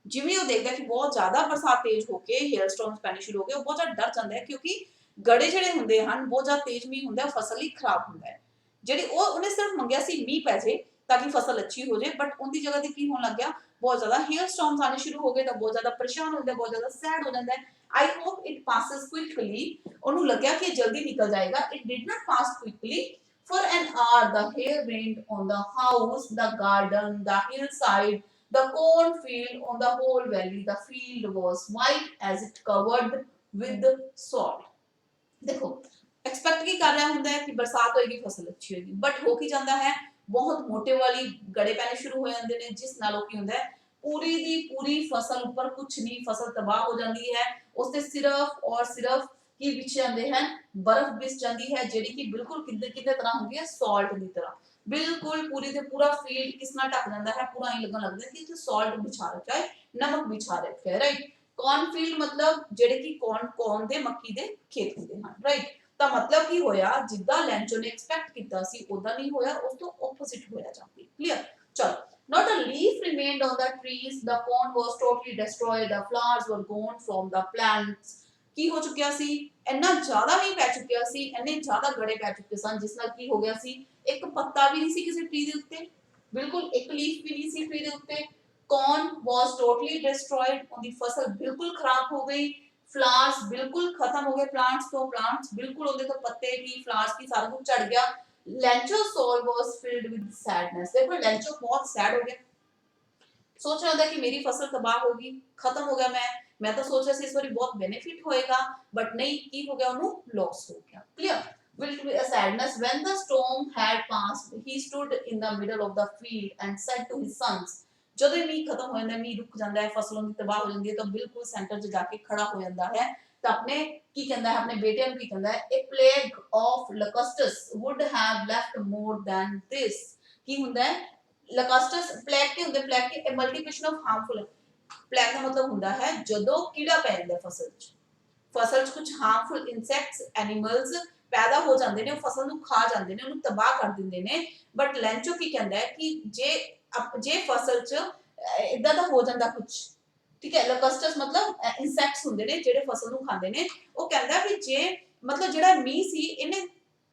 ਜਿਵੇਂ ਉਹ ਦੇਖਦਾ ਕਿ ਬਹੁਤ ਜ਼ਿਆਦਾ ਬਰਸਾਤ ਤੇਜ਼ ਹੋ ਕੇ ਹੇਲ ਸਟੋਰਮਸ ਪੈਣੇ ਸ਼ੁਰੂ ਹੋ ਗਏ, ਉਹ ਬਹੁਤ ਜ਼ਿਆਦਾ ਡਰ ਜਾਂਦਾ ਹੈ, ਕਿਉਂਕਿ ਗੜੇ ਜਿਹੜੇ ਹੁੰਦੇ ਹਨ, ਬਹੁਤ ਜ਼ਿਆਦਾ ਤੇਜ਼ ਮੀਂਹ ਹੁੰਦਾ, ਫਸਲ ਲਈ ਖਰਾਬ ਹੁੰਦਾ ਹੈ। ਜਿਹੜੀ ਉਹਨੇ ਸਿਰਫ ਮੰਗਿਆ ਸੀ ਮੀਂਹ ਪੈ ਜੇ ਤਾਂ ਕਿ ਫਸਲ ਅੱਛੀ ਹੋ ਜਾਏ, ਬਟ ਉਹਦੀ ਜਗ੍ਹਾ ਤੇ ਕੀ ਹੋਣ ਲੱਗ ਗਿਆ, ਬਹੁਤ ਜ਼ਿਆਦਾ ਹੇਲ ਸਟੋਰਮਸ ਆਣੇ ਸ਼ੁਰੂ ਹੋ ਗਏ, ਤਾਂ ਬਹੁਤ ਜ਼ਿਆਦਾ ਪਰੇਸ਼ਾਨ ਹੁੰਦਾ, ਬਹੁਤ ਜ਼ਿਆਦਾ ਸੈਡ ਹੋ ਜਾਂਦਾ ਹੈ। I hope it passes quickly। ਉਹਨੂੰ ਲੱਗਿਆ ਕਿ ਜਲਦੀ ਨਿਕਲ ਜਾਏਗਾ। It did not pass quickly। For an hour the hail rained on the house, the garden, the hillside, the cornfield, on the whole valley। The field was white as it covered with salt। देखो, expect ਕੀ ਕਰ ਰਿਹਾ ਹੁੰਦਾ ਹੈ ਕਿ ਬਰਸਾਤ ਹੋਏਗੀ, ਫਸਲ ਅੱਛੀ ਹੋਏਗੀ, ਬਟ ਹੋ ਕੀ ਜਾਂਦਾ ਹੈ, ਬਹੁਤ ਮੋਟੇ ਵਾਲੀ ਗੜੇ ਪੈਣੇ ਸ਼ੁਰੂ ਹੋ ਜਾਂਦੇ ਨੇ, ਜਿਸ ਨਾਲ ਕੀ ਹੁੰਦਾ ਹੈ, ਪੂਰੀ ਦੀ ਪੂਰੀ ਫਸਲ ਉੱਪਰ ਕੁਝ ਨਹੀਂ, ਫਸਲ ਤਬਾਹ ਹੋ ਜਾਂਦੀ ਹੈ। ਉਸ ਤੇ ਸਿਰਫ ਔਰ ਸਿਰਫ ਕੀ ਵਿਛ ਜਾਂਦੇ ਹਨ, ਬਰਫ਼ ਵਿਛ ਜਾਂਦੀ ਹੈ, ਜਿਹੜੀ ਕਿ ਬਿਲਕੁਲ ਕਿੰਨੇ ਕਿੰਨੇ ਤਰ੍ਹਾਂ ਹੁੰਦੀ ਹੈ, ਸਾਲਟ ਦੀ ਤਰ੍ਹਾਂ। ਬਿਲਕੁਲ ਪੂਰੀ ਤੇ ਪੂਰਾ ਫੀਲਡ ਕਿਸ ਨਾਲ ਢੱਕ ਜਾਂਦਾ ਹੈ, ਪੂਰਾ ਹੀ ਲੱਗਣ ਲੱਗਦਾ ਹੈ ਕਿ ਇੱਥੇ ਸਾਲਟ ਵਿਛਾ ਰੱਖਿਆ ਹੈ, ਨਮਕ ਵਿਛਾ ਰੱਖਿਆ ਹੈ। ਰਾਈਟ, ਕੌਰਨਫੀਲਡ मतलब ਜਿਹੜੇ ਕਿ ਕੌਰਨ ਦੇ ਮੱਕੀ ਦੇ ਖੇਤ ਹੁੰਦੇ ਹਨ। ਰਾਈਟ, ਤਾਂ ਮਤਲਬ ਕੀ ਹੋਇਆ, ਜਿੱਦਾਂ ਲੈਂਚੋ ਨੇ ਐਕਸਪੈਕਟ ਕੀਤਾ ਸੀ ਉਦਾਂ ਨਹੀਂ ਹੋਇਆ, ਉਸ ਤੋਂ ਆਪੋਜ਼ਿਟ ਹੋਇਆ ਜਾਂਦੀ। ਕਲੀਅਰ। ਚਲੋ, not a leaf remained on the trees, the corn was totally destroyed, the flowers were gone from the plants। ਕੀ ਹੋ ਚੁੱਕਿਆ ਸੀ, ਇੰਨਾ ਜ਼ਿਆਦਾ ਮੀਂਹ ਪੈ ਚੁੱਕਿਆ ਸੀ, ਇੰਨੇ ਜ਼ਿਆਦਾ ਗੜੇ ਪੈ ਚੁੱਕੇ ਸਨ, ਜਿਸ ਨਾਲ ਕੀ ਹੋ ਗਿਆ ਸੀ, ਇੱਕ ਪੱਤਾ ਵੀ ਨਹੀਂ ਸੀ ਕਿਸੇ ਟਰੀ ਦੇ ਉੱਤੇ, ਬਿਲਕੁਲ ਇੱਕ ਲੀਫ ਵੀ ਨਹੀਂ ਸੀ ਟਰੀ ਦੇ ਉੱਤੇ। corn was totally destroyed, ਉਹਦੀ ਫਸਲ ਬਿਲਕੁਲ ਖਰਾਬ ਹੋ ਗਈ। flowers ਬਿਲकुल खत्म हो गए plants तो, plants बिल्कुल ਉਹਦੇ ਤੋਂ ਪੱਤੇ की flowers की सारा कुछ ਝੜ ਗਿਆ। ਲੈਂਚੋ's soul was filled with sadness। देखो ਲੈਂਚੋ बहुत sad हो गया, सोच रहा होता कि मेरी फसल तबाह होगी, खत्म हो गया। मैं तो सोच रहा ਸੀ ਇਸ ਵਾਰੀ ਬਹੁਤ बेनिफिट होएगा, बट नहीं, ਕੀ ਹੋ ਗਿਆ, ਉਹਨੂੰ loss ਹੋ ਗਿਆ। clear। With a sadness when the storm had passed, he stood in the middle of the field and said to his sons। ਜਦੋਂ ਮੀਂਹ ਖਤਮ ਹੋ ਜਾਂਦਾ, ਮੀਂਹ ਰੁਕ ਜਾਂਦਾ ਹੈ, ਫਸਲਾਂ ਦੀ ਤਬਾਹ ਹੋ ਜਾਂਦੀ ਹੈ, ਤਾਂ ਬਿਲਕੁਲ ਸੈਂਟਰ 'ਚ ਜਾ ਕੇ ਖੜਾ ਹੋ ਜਾਂਦਾ ਹੈ, ਤਾਂ ਆਪਣੇ ਕੀ ਕਹਿੰਦਾ ਹੈ, ਆਪਣੇ ਬੇਟਿਆਂ ਨੂੰ ਕੀ ਕਹਿੰਦਾ ਹੈ, a plague of locusts would have left more than this। ਕੀ ਹੁੰਦਾ ਹੈ, locusts plague ਕੀ ਹੁੰਦੇ, plague Ki multiplication of harmful। plague ਦਾ ਮਤਲਬ ਹੁੰਦਾ ਹੈ ਜਦੋਂ ਕੀੜਾ ਪੈ ਜਾਂਦਾ ਫਸਲ 'ਚ, ਫਸਲ 'ਚ ਕੁਝ harmful insects, animals ਪੈਦਾ ਹੋ ਜਾਂਦੇ ਨੇ ਉਹ ਫਸਲ ਨੂੰ ਖਾ ਜਾਂਦੇ ਨੇ, ਉਹਨੂੰ ਤਬਾਹ ਕਰ ਦਿੰਦੇ ਨੇ। ਬਟ ਲੈਂਚੋ ਕੀ ਕਹਿੰਦਾ ਹੈ ਕਿ ਜੇ ਫਸਲ 'ਚ ਇਦਾਂ ਦਾ ਹੋ ਜਾਂਦਾ ਕੁਝ, ਠੀਕ ਹੈ, ਲੋਕਸਟਸ मतलब ਇਨਸੈਕਟਸ ਹੁੰਦੇ ਨੇ ਜਿਹੜੇ ਫਸਲ ਨੂੰ ਖਾਂਦੇ ਨੇ। ਉਹ ਕਹਿੰਦਾ ਵੀ ਜੇ मतलब ਜਿਹੜਾ ਮੀਂਹ ਸੀ ਇਹਨੇ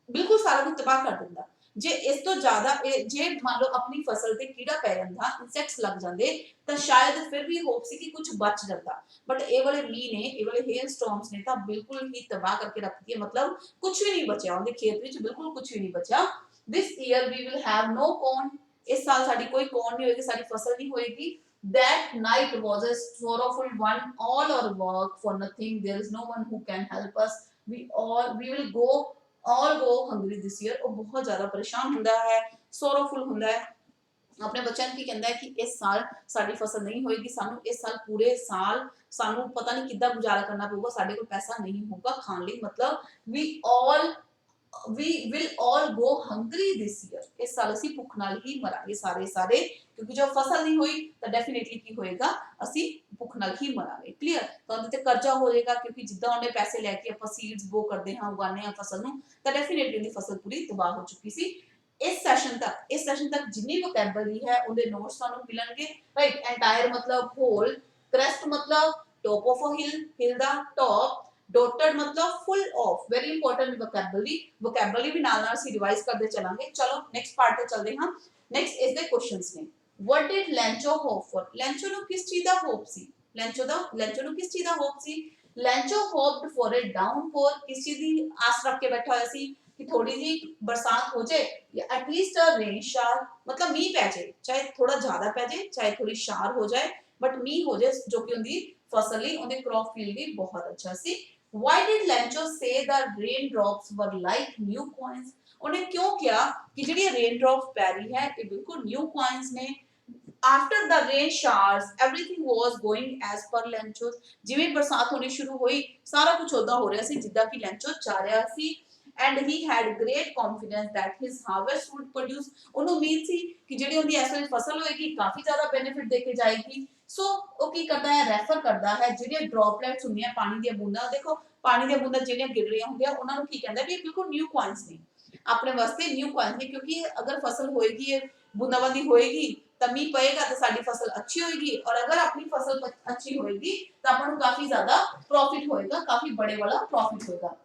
ਬਿਲਕੁਲ ਸਾਰਾ ਕੁਝ ਤਬਾਹ ਕਰ ਦਿੰਦਾ। ਜੇ ਇਸ ਤੋਂ ਜ਼ਿਆਦਾ ਜੇ ਮੰਨ ਲਓ ਆਪਣੀ ਫਸਲ ਤੇ ਕੀੜਾ ਪੈ ਜਾਂਦਾ, ਇਨਸੈਕਟਸ ਲੱਗ ਜਾਂਦੇ, ਤਾਂ ਸ਼ਾਇਦ ਫਿਰ ਵੀ ਹੋਪ ਸੀ ਕਿ ਕੁਝ ਬਚ ਜਾਂਦਾ। ਬਟ ਇਹ ਵਾਲੇ ਮੀਂਹ ਨੇ, ਇਹ ਵਾਲੇ ਹੇਲ ਸਟਾਰਮਸ ਨੇ ਤਾਂ ਬਿਲਕੁਲ ਹੀ ਤਬਾਹ ਕਰਕੇ ਰੱਖ ਦਿੱਤੀ, मतलब ਕੁਝ ਵੀ ਨਹੀਂ ਬਚਿਆ ਉਹਦੇ ਖੇਤ ਵਿੱਚ, ਬਿਲਕੁਲ ਕੁਝ ਵੀ ਨਹੀਂ ਬਚਿਆ। This year we will have no corn, ਇਸ ਸਾਲ ਸਾਡੀ ਕੋਈ ਕੌਰਨ ਨਹੀਂ ਹੋਏਗੀ, ਸਾਡੀ ਫਸਲ ਨਹੀਂ ਹੋਏਗੀ। That night was a sorrowful one, all our work for nothing, there is no one who can help us, we will go all go hungry this year। ਉਹ ਬਹੁਤ ਜ਼ਿਆਦਾ ਪਰੇਸ਼ਾਨ ਹੁੰਦਾ ਹੈ, sorrowful ਹੁੰਦਾ ਹੈ, ਆਪਣੇ ਬੱਚਿਆਂ ਨੂੰ ਕੀ ਕਹਿੰਦਾ ਹੈ ਕਿ ਇਸ ਸਾਲ ਸਾਡੀ ਫਸਲ ਨਹੀਂ ਹੋਏਗੀ, ਸਾਨੂੰ ਇਸ ਸਾਲ ਪੂਰੇ ਸਾਲ ਸਾਨੂੰ ਪਤਾ ਨਹੀਂ ਕਿੱਦਾਂ ਗੁਜ਼ਾਰਾ ਕਰਨਾ ਪਊਗਾ, ਸਾਡੇ ਕੋਲ ਪੈਸਾ ਨਹੀਂ ਹੋਊਗਾ ਖਾਣ ਲਈ, मतलब we will all go hungry this year। ਇਸ ਸਾਲ ਅਸੀਂ ਭੁੱਖ ਨਾਲ ਹੀ ਮਰਾਂਗੇ ਸਾਰੇ, ਕਿਉਂਕਿ ਜੋ ਫਸਲ ਨਹੀਂ ਹੋਈ ਤਾਂ ਡੈਫੀਨਿਟਲੀ ਕੀ ਹੋਏਗਾ, ਅਸੀਂ ਭੁੱਖ ਨਾਲ ਹੀ ਮਰਾਂਗੇ। ਕਲੀਅਰ? ਤਾਂ ਉਹਦੇ ਤੇ ਕਰਜ਼ਾ ਹੋ ਜਾਏਗਾ, ਕਿਉਂਕਿ ਜਿੱਦਾਂ ਉਹਨੇ ਪੈਸੇ ਲੈ ਕੇ ਆਪਾਂ ਸੀਡਸ ਬੋ ਕਰਦੇ ਹਾਂ, ਉਗਾਉਂਦੇ ਹਾਂ ਫਸਲ ਨੂੰ, ਤਾਂ ਡੈਫੀਨਿਟਲੀ ਉਹਦੀ ਫਸਲ ਪੂਰੀ ਤਬਾਹ ਹੋ ਚੁੱਕੀ ਸੀ। ਇਸ ਸੈਸ਼ਨ ਤੱਕ ਜਿੰਨੀ ਵੋਕੈਬਲਰੀ ਹੈ ਉਹਦੇ ਨੋਟਸ ਤੁਹਾਨੂੰ ਮਿਲਣਗੇ, ਰਾਈਟ। ਐਂਟਾਇਰ मतलब ਹੋਲ, ਕ੍ਰੈਸਟ मतलब ਟੌਪ ਆਫ ਅ ਹਿਲ ਦਾ ਟੌਪ, डॉटेड मतलब full of, very important vocabulary भी नाल नाल सी रिवाइज करते चलांगे। चलो नेक्स्ट पार्ट पे चलते हैं। नेक्स्ट इज द क्वेश्चंस ने, what did Lencho hope for, Lencho नु किस चीज दा होप सी, लेंचो नु किस चीज दा होप सी, Lencho hoped for a downpour, किस चीज दी आस रख के बैठा होया सी कि थोड़ी जी बरसात हो जाए, या एटलीस्ट अ रेन शावर, मतलब मींह पै जाए, चाहे थोड़ा ज्यादा पै जाए, चाहे थोड़ी शार हो जाए, बट मींह हो जाए, जो कि उनकी फसल ली, उनके क्रॉप फील्ड भी बहुत अच्छा सी। Why did Lencho say the raindrops were like new coins? उन्हें क्यों किया कि ਜਿਹੜੀ raindrops ਪੈ ਰਹੀ ਹੈ ਇਹ ਬਿਲਕੁਲ new coins ਨੇ। After the rain showers everything was going as per Lencho, ਜਿਵੇਂ ਬਰਸਾਤ ਹੋਣੀ ਸ਼ੁਰੂ ਹੋਈ ਸਾਰਾ ਕੁਝ ਉਦਾਂ ਹੋ ਰਿਹਾ ਸੀ ਜਿੱਦਾਂ ਕਿ ਲੈਂਚੋ ਚਾਹ ਰਿਹਾ ਸੀ। and he had great confidence that his harvest would produce, ਉਹਨੂੰ ਉਮੀਦ ਸੀ ਕਿ ਜਿਹੜੀ ਉਹਦੀ ਇਸ ਵੇਲੇ ਫਸਲ ਹੋਏਗੀ ਕਾਫੀ ਜ਼ਿਆਦਾ ਬੈਨੀਫਿਟ ਦੇ ਕੇ ਜਾਏਗੀ। ਸੋ ਉਹ ਕੀ ਕਰਦਾ ਹੈ, ਰੈਫਰ ਕਰਦਾ ਹੈ ਜਿਹੜੀਆਂ ਡ੍ਰੌਪਲੇਟਸ ਹੁੰਦੀਆਂ ਪਾਣੀ ਦੀਆਂ ਬੂੰਦਾਂ, ਦੇਖੋ ਪਾਣੀ ਦੀਆਂ ਬੂੰਦਾਂ ਜਿਹੜੀਆਂ ਗਿਰ ਰਹੀਆਂ ਹੁੰਦੀਆਂ ਉਹਨਾਂ ਨੂੰ ਕੀ ਕਹਿੰਦਾ ਵੀ ਇਹ ਬਿਲਕੁਲ ਨਿਊ ਕੁਆਇਨਸ ਨੇ, ਆਪਣੇ ਵਾਸਤੇ ਨਿਊ ਕੁਆਇਨਸ ਨੇ, ਕਿਉਂਕਿ ਅਗਰ ਫਸਲ ਹੋਏਗੀ, ਇਹ ਬੂੰਦਾਬਾਂਦੀ ਹੋਏਗੀ ਤਾਂ ਮੀਂਹ ਪਏਗਾ ਤਾਂ ਸਾਡੀ ਫਸਲ ਅੱਛੀ ਹੋਏਗੀ, ਔਰ ਅਗਰ ਆਪਣੀ ਫਸਲ ਅੱਛੀ ਹੋਏਗੀ ਤਾਂ ਆਪਾਂ ਨੂੰ ਕਾਫੀ ਜ਼ਿਆਦਾ ਪ੍ਰੋਫਿਟ ਹੋਏਗਾ, ਕਾਫੀ ਬੜੇ ਵਾਲਾ ਪ੍ਰੋਫਿਟ ਹੋਏਗਾ।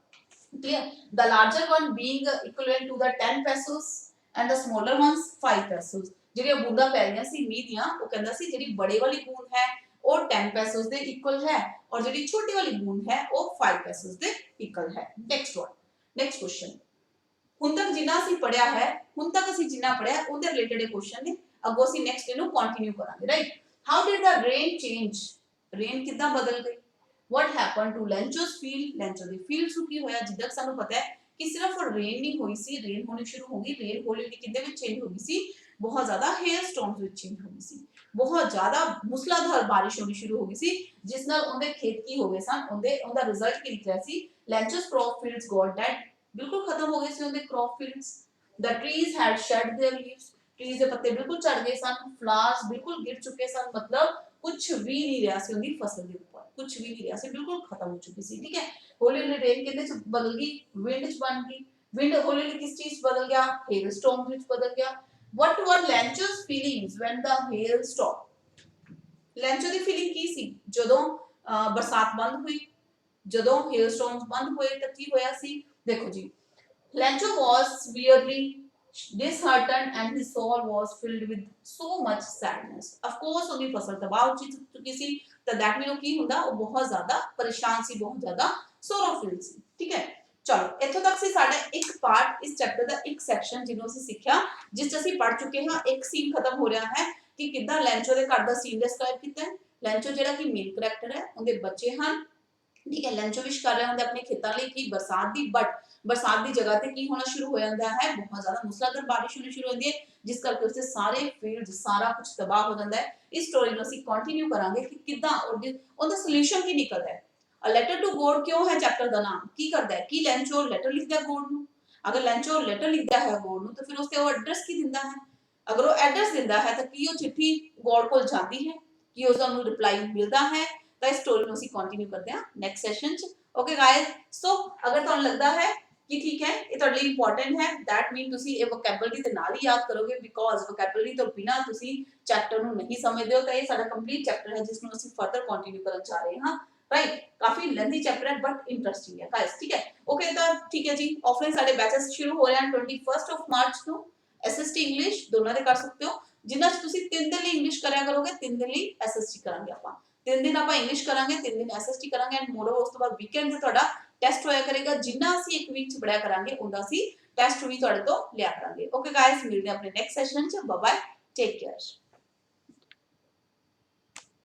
clear? The larger one being equivalent to the 10 pesos and the smaller ones 5 pesos। ਜਿਹੜੀਆਂ ਬੂੰਦਾਂ ਪੈ ਰਹੀਆਂ ਸੀ ਮੀਂਹ ਦੀਆਂ, ਉਹ ਕਹਿੰਦਾ ਸੀ ਜਿਹੜੀ ਬੜੇ ਵਾਲੀ ਬੂੰਦ ਹੈ ਉਹ 10 pesos ਦੇ ਇਕੁਅਲ ਹੈ, ਔਰ ਜਿਹੜੀ ਛੋਟੀ ਵਾਲੀ ਬੂੰਦ ਹੈ ਉਹ 5 pesos ਦੇ ਇਕੁਅਲ ਹੈ। नेक्स्ट क्वेश्चन, ਹੁਣ ਤੱਕ ਜਿੰਨਾ ਅਸੀਂ ਪੜਿਆ ਹੈ, ਹੁਣ ਤੱਕ ਅਸੀਂ ਜਿੰਨਾ ਪੜਿਆ ਉਹਦੇ ਰਿਲੇਟਡ ਇਹ ਕੁਐਸਚਨ ਨੇ, ਅੱਗੋਂ ਅਸੀਂ ਨੈਕਸਟ ਇਹਨੂੰ ਕੰਟੀਨਿਊ ਕਰਾਂਗੇ, right. How did the rain change, rain ਕਿੱਦਾਂ ਬਦਲ ਗਈ। what happened to Lencho's field, ਲੈਂਚੋ the field ਨੂੰ ਕੀ ਹੋਇਆ, ਜਿੱਦਾਂ ਸਾਨੂੰ ਪਤਾ ਹੈ ਕਿ ਸਿਰਫ ਰੇਨ ਨਹੀਂ ਹੋਈ ਸੀ, ਰੇਨ ਹੋਣੀ ਸ਼ੁਰੂ ਹੋ ਗਈ, ਰੇਨ ਹੌਲੀ ਹੌਲੀ ਕਿੱਦੇ ਵਿੱਚ ਚੇਂਜ ਹੋ ਗਈ ਸੀ, ਬਹੁਤ ਜ਼ਿਆਦਾ ਹੇਲ ਸਟਾਰਮਸ ਵਿੱਚ ਚੇਂਜ ਹੋ ਗਈ ਸੀ, ਬਹੁਤ ਜ਼ਿਆਦਾ ਮੁਸਲਾਧਾਰ ਬਾਰਿਸ਼ ਹੋਣੀ ਸ਼ੁਰੂ ਹੋ ਗਈ ਸੀ, ਜਿਸ ਨਾਲ ਉਹਦੇ ਖੇਤ ਕੀ ਹੋ ਗਏ ਸਨ, ਉਹਦਾ ਰਿਜ਼ਲਟ ਕੀ ਨਿਕਲਿਆ ਸੀ, ਲੈਂਚੋਸ ਕ੍ਰੌਪ ਫੀਲਡਸ ਗॉट ਡੈਡ, ਬਿਲਕੁਲ ਖਤਮ ਹੋ ਗਏ ਸੀ ਉਹਦੇ crop fields. The trees had shade there leaves, trees ਦੇ ਪੱਤੇ ਬਿਲਕੁਲ ਝੜ ਗਏ ਸਨ, ਫਲਾਵਰਸ ਬਿਲकुल गिर चुके सन, मतलब कुछ भी नहीं रहा सी उनकी फसल के ऊपर, कुछ भी नहीं रहा सी, बिल्कुल खत्म हो चुकी सी, ठीक है। हौली हौली रेन किहदे च बदल गई, विंड च बन गई, विंड हौली हौली किस चीज बदल गया, हेल स्टॉर्म विच बदल गया। what were Lencho's feelings when the hail stopped, ਲੈਂਚੋ the feeling ਕੀ ਸੀ ਜਦੋਂ ਬਰਸਾਤ ਬੰਦ ਹੋਈ, ਜਦੋਂ ਹੇਲ ਸਟਾਰਮਸ ਬੰਦ ਹੋਏ ਤਾਂ ਕੀ ਹੋਇਆ ਸੀ, ਦੇਖੋ ਜੀ। Lencho was severely disheartened and his soul was filled with so much sadness। of course ਉਹਦੀ ਫਸਲ ਤਬਾਹ ਹੋ ਚੁੱਕੀ ਸੀ, ਤਾਂ that mean ਉਹ ਕੀ ਹੁੰਦਾ, ਉਹ ਬਹੁਤ ਜ਼ਿਆਦਾ ਪਰੇਸ਼ਾਨ ਸੀ, ਬਹੁਤ ਜ਼ਿਆਦਾ sorrowful ਸੀ, ਠੀਕ ਹੈ। ਚਲੋ ਇੱਥੋਂ ਤੱਕ ਸੀ ਸਾਡਾ ਇੱਕ ਪਾਰਟ, ਇਸ ਚੈਪਟਰ ਦਾ ਇੱਕ ਸੈਕਸ਼ਨ ਜਿਹਨੂੰ ਅਸੀਂ ਸਿੱਖਿਆ, ਜਿਸ ਚ ਅਸੀਂ ਪੜ੍ਹ ਚੁੱਕੇ ਹਾਂ। ਇੱਕ ਸੀਨ ਖਤਮ ਹੋ ਰਿਹਾ ਹੈ ਕਿ ਕਿੱਦਾਂ ਲੈਂਚੋ ਦੇ ਘਰ ਦਾ ਸੀਨ ਡਿਸਕ੍ਰਾਈਬ ਕੀਤਾ ਹੈ। ਲੈਂਚੋ ਜਿਹੜਾ ਕਿ ਮੇਨ ਕਰੈਕਟਰ ਹੈ, ਉਹਦੇ ਬੱਚੇ ਹਨ, ठीक है। लंच विश कर रहे होंगे अपने खेतों लिए कि बरसात दी, बट बरसात दी जगह ते की होना शुरू हो जाता है, बहुत ज्यादा मूसलाधार बारिश होनी शुरू होती है, जिस करके उससे सारे फील्ड सारा कुछ तबाह हो जाता है। इस स्टोरी ਨੂੰ ਅਸੀਂ ਕੰਟੀਨਿਊ ਕਰਾਂਗੇ ਕਿ ਕਿੱਦਾਂ ਉਹਦਾ ਸੋਲੂਸ਼ਨ ਕੀ ਨਿਕਲਦਾ ਹੈ। ਅ ਲੈਟਰ ਟੂ ਗੋਡ ਕਿਉਂ ਹੈ ਚੈਪਟਰ ਦਾ ਨਾਮ, ਕੀ ਕਰਦਾ ਹੈ ਕਿ ਲੈਂਚੋ ਲੈਟਰ ਲਿਖਦਾ ਹੈ ਗੋਡ ਨੂੰ। ਅਗਰ ਲੈਂਚੋ ਲੈਟਰ ਲਿਖਦਾ ਹੈ ਗੋਡ ਨੂੰ ਤਾਂ ਫਿਰ ਉਸ ਤੇ ਉਹ ਐਡਰੈਸ ਕੀ ਦਿੰਦਾ ਹੈ, ਅਗਰ ਉਹ ਐਡਰੈਸ ਦਿੰਦਾ ਹੈ ਤਾਂ ਕੀ ਉਹ ਚਿੱਠੀ ਗੋਡ ਕੋਲ ਜਾਂਦੀ ਹੈ, ਕਿ ਉਸ ਨੂੰ ਰਿਪਲਾਈ ਮਿਲਦਾ ਹੈ। ਤਾਂ ਇਸ ਸਟੋਰੀ ਨੂੰ ਅਸੀਂ ਕੰਟੀਨਿਊ ਕਰਦੇ ਹਾਂ ਨੈਕਸਟ ਸੈਸ਼ਨ ਚ। ਓਕੇ ਗਾਇਜ਼, ਸੋ ਅਗਰ ਤੁਹਾਨੂੰ ਲੱਗਦਾ ਹੈ ਕਿ ਠੀਕ ਹੈ ਇਹ ਤੁਹਾਡੇ ਲਈ ਇੰਪੋਰਟੈਂਟ ਹੈ ਦੈਟ ਮੀਨ ਤੁਸੀਂ ਇਹ ਵੋਕੈਬਲਰੀ ਦੇ ਨਾਲ ਹੀ ਯਾਦ ਕਰੋਗੇ ਬਿਕੋਜ਼ ਵੋਕੈਬਲਰੀ ਤੋਂ ਬਿਨਾ ਤੁਸੀਂ ਚੈਪਟਰ ਨੂੰ ਨਹੀਂ ਸਮਝਦੇ ਹੋ ਤਾਂ ਇਹ ਸਾਡਾ ਕੰਪਲੀਟ ਚੈਪਟਰ ਹੈ ਜਿਸ ਨੂੰ ਅਸੀਂ ਫਰਦਰ ਕੰਟੀਨਿਊ ਕਰਨ ਜਾ ਰਹੇ ਹਾਂ ਰਾਈਟ ਕਾਫੀ ਲੈਂਥੀ ਚੈਪਟਰ ਹੈ ਬਟ ਇੰਟਰਸਟਿੰਗ ਹੈ ਗਾਇਸ ਠੀਕ ਹੈ ਓਕੇ ਤਾਂ ਠੀਕ ਹੈ ਜੀ ਆਫਲਾਈਨ ਸਾਡੇ ਬੈਚਸ ਸ਼ੁਰੂ ਹੋ ਰਹੇ ਹਨ 21st ਆਫ ਮਾਰਚ ਨੂੰ ਐਸਐਸਟੀ ਇੰਗਲਿਸ਼ ਦੋਨਾਂ ਦੇ ਕਰ ਸਕਦੇ ਹੋ ਜਿਨ੍ਹਾਂ ਚ ਤੁਸੀਂ 3 ਦਿਨ ਲਈ ਇੰਗਲਿਸ਼ ਕਰਿਆ ਕਰੋਗੇ 3 ਦਿਨ ਲਈ ਐਸਐਸਟੀ ਕਰਾਂਗੇ ਆਪਾਂ 3 ਦਿਨ ਆਪਾਂ ਇੰਗਲਿਸ਼ ਕਰਾਂਗੇ 3 ਦਿਨ ਐਸਐਸਟੀ ਕਰਾਂਗੇ ਐਂਡ ਮੋਰ ਉਸ ਤੋਂ ਬਾਅਦ ਵੀਕਐਂਡ ਤੇ ਤੁਹਾਡਾ ਟੈਸਟ ਹੋਇਆ ਕਰੇਗਾ ਜਿੰਨਾ ਅਸੀਂ ਇੱਕ ਵੀਕ ਚ ਪੜਿਆ ਕਰਾਂਗੇ ਉਹਦਾ ਅਸੀਂ ਟੈਸਟ ਵੀ ਤੁਹਾਡੇ ਤੋਂ ਲਿਆ ਕਰਾਂਗੇ ਓਕੇ ਗਾਇਸ ਮਿਲਦੇ ਹਾਂ ਆਪਣੇ ਨੈਕਸਟ ਸੈਸ਼ਨ ਚ ਬਾਏ ਬਾਏ ਟੇਕ ਕੇਅਰ